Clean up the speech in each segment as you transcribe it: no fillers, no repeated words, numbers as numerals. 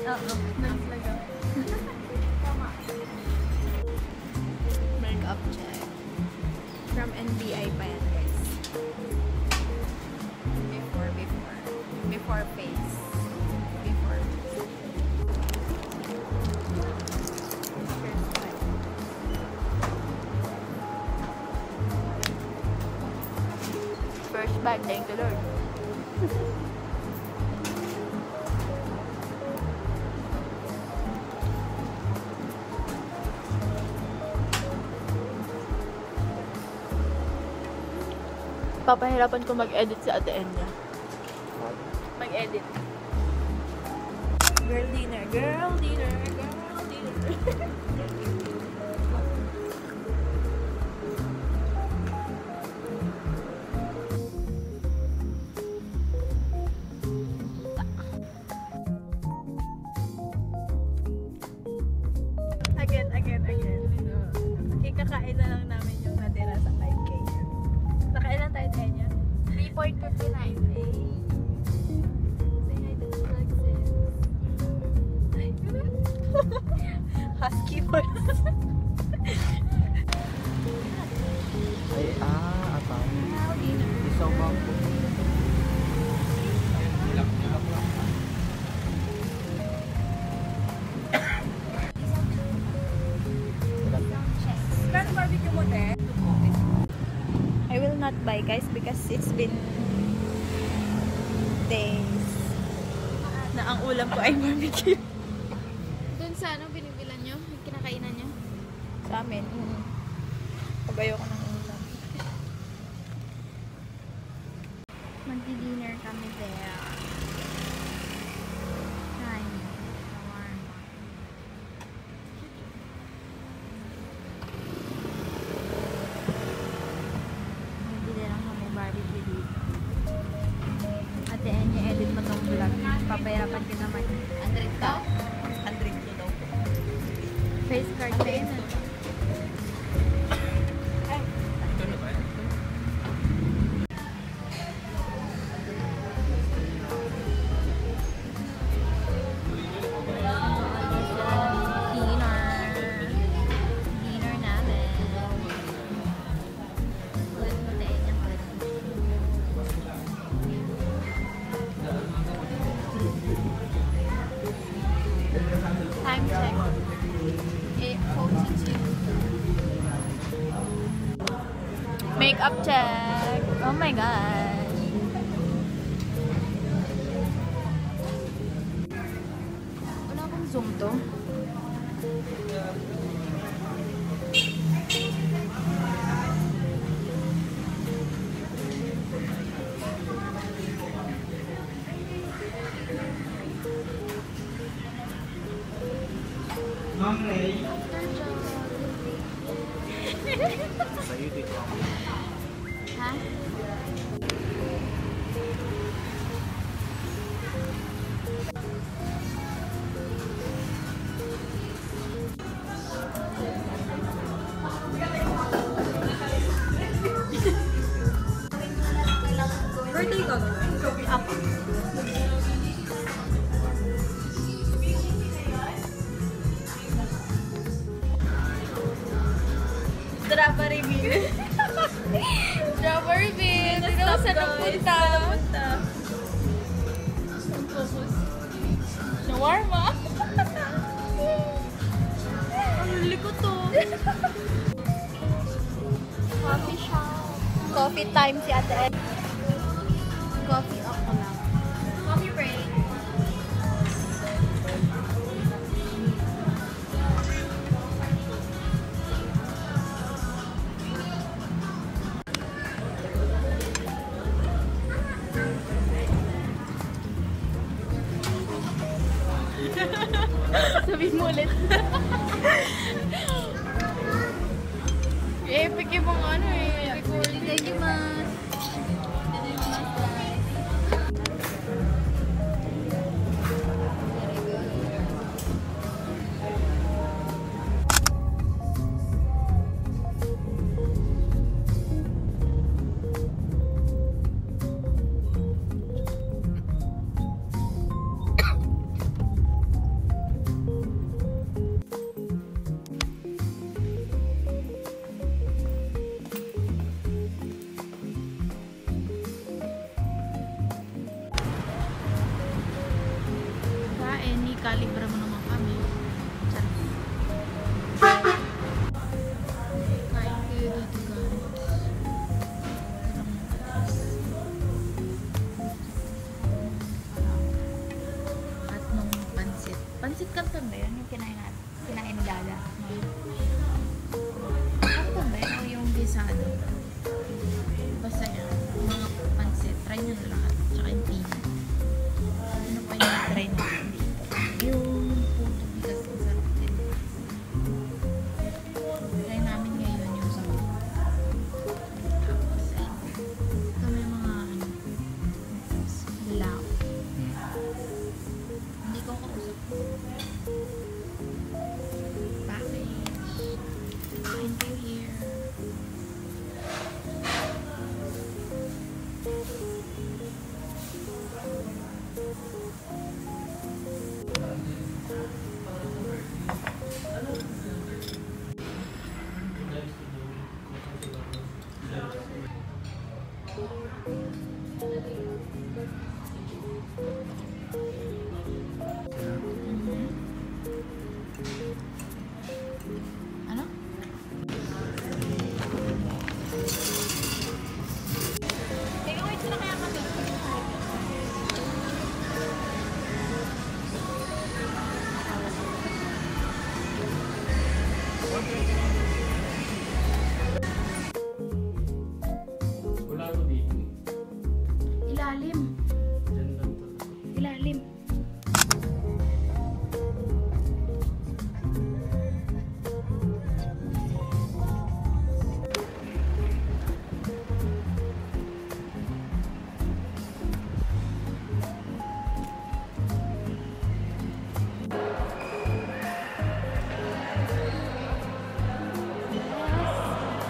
Oo, naglaga. Tama. Makeup check. From NBI pa yan, guys. Before face. Before face. First bag, thank the Lord. Papahirapan ko mag-edit si Ate Enya. Mag-edit. Girl dinner, girl dinner, girl dinner. Again. Ikakain na lang namin yung natira sa 5K. Nakailan tayo tayo niya? 3.59. Say hi to the vlog, sis. Husky voice. Ay, apa? Dinner. Isang bang po. Barbecue mo, te? I will not buy, guys, because it's been days na ang ulam ko ay barbecue. Doon sa ano, binibilan nyo? Yung kinakainan nyo? Sa amin. Pag ayoko ng ulam. Magdi-dinner kami there. Kain. Bibili lang kami barbecue dito. Ate Enya, edit mo tong vlog. Papayarapan ko naman. 100 ka? 100 ko daw. Face card na yun. Dinner namin. Kulit mo tayo niyang kulit. Time check. 8:42. Makeup check. Oh my gosh. Wala akong zoom to. Sa'yo dito. Ha? Birthday ka ba? Ako. Strawberry bean. Strawberry bean. Tignan mo saan nagpunta. Shawarma. Ang huli ko to. Coffee shop. Coffee time si Ate Ed. Coffee ako lang. Coffee break. Sabihin mo ulit. Epic yung mga ano eh. Recording. Thank you, mas. Excalibur mo naman kami. Charot. Kain kayo dito guys. At nung pansit. Pansit kanton ba yun? Yung kinain natin. Kinain ni Dada. Kanton ba yun? O yung gisado? Basta yun. Mga pansit. Try nyo na lahat. Tsaka yung tea. Ano pa yung try natin dito? Yung puto bigas ang sarap din. Try namin ngayon yung sa tapos ito may mga lao. Hindi ko kausap. Package. Thank you here. Ano? Teka, wait na kaya kami. Wala ko dito. Ilalim. Diyan lang to. Ilalim.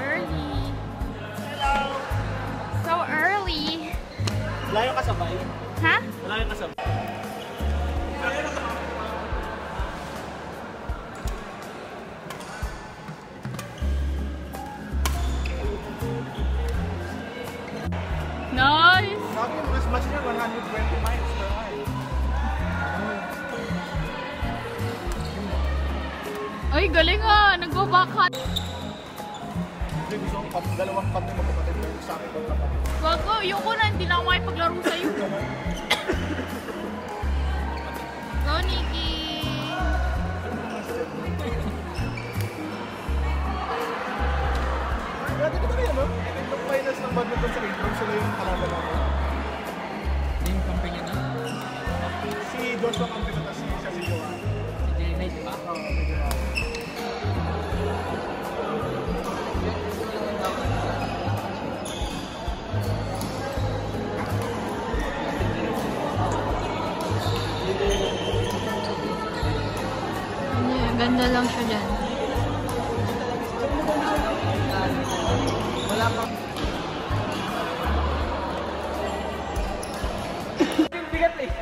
Early. So early. Wala yung kasabay. Ha? Wala yung kasabay. Nice! Sabi yung mas match niya 120 miles per hour. Ay, galing ah! Nagbabakat! Hindi, gusto ko dalawang pati magkapatid yung sa akin kong kapatid. Wag ko, yung ko na, hindi na ako makipaglaro sa'yo. Go, Nikki! Grabe ko ba rin, no? Yung finals ng badminton sa Intron, sila yung kalaban natin. Yung company na? Si Joshua Campino, tapos siya si Joanne. Si J-Night ba? Oo, si Joanne. Ganda lang siya dyan. Wala pa. Bigat eh.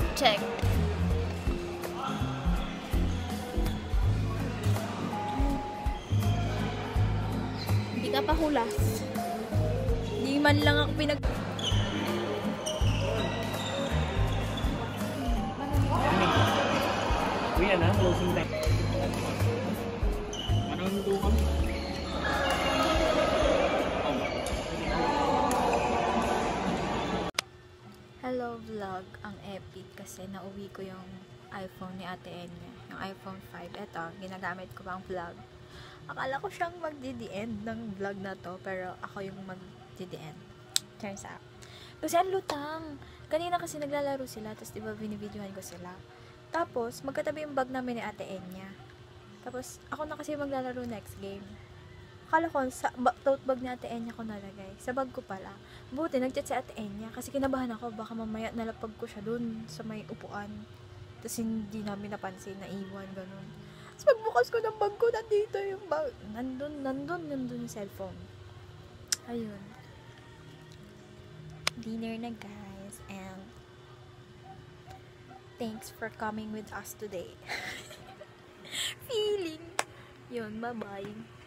Map check. Hindi ka pa hulas. Hindi man lang ako Uy, yan na, closing time. Manonood kami. Hello vlog, ang epic kasi nauwi ko yung iPhone ni Ate Enya, yung iPhone 5. Eto, ginagamit ko pang vlog. Akala ko siyang magdi-end ng vlog na to, pero ako yung magdi-end. Turns out. Kasi ang lutang. Kanina kasi naglalaro sila, tapos diba binibidyohan ko sila. Tapos, magkatabi yung bag namin ni Ate Enya. Tapos, ako na kasi maglalaro next game. Akala ko, sa tote bag ni Ate Enya ko nalagay. Sa bag ko pala. Buti, nag-chat si Ate Enya. Kasi kinabahan ako, baka mamaya nalapag ko siya dun sa may upuan. Tapos, hindi namin napansin, naiwan, ganun. Tapos, pagbukas ko ng bag ko, nandito yung bag. Nandun yung cellphone. Ayun. Dinner na, guys. And, thanks for coming with us today. Feeling. Yun, bye-bye.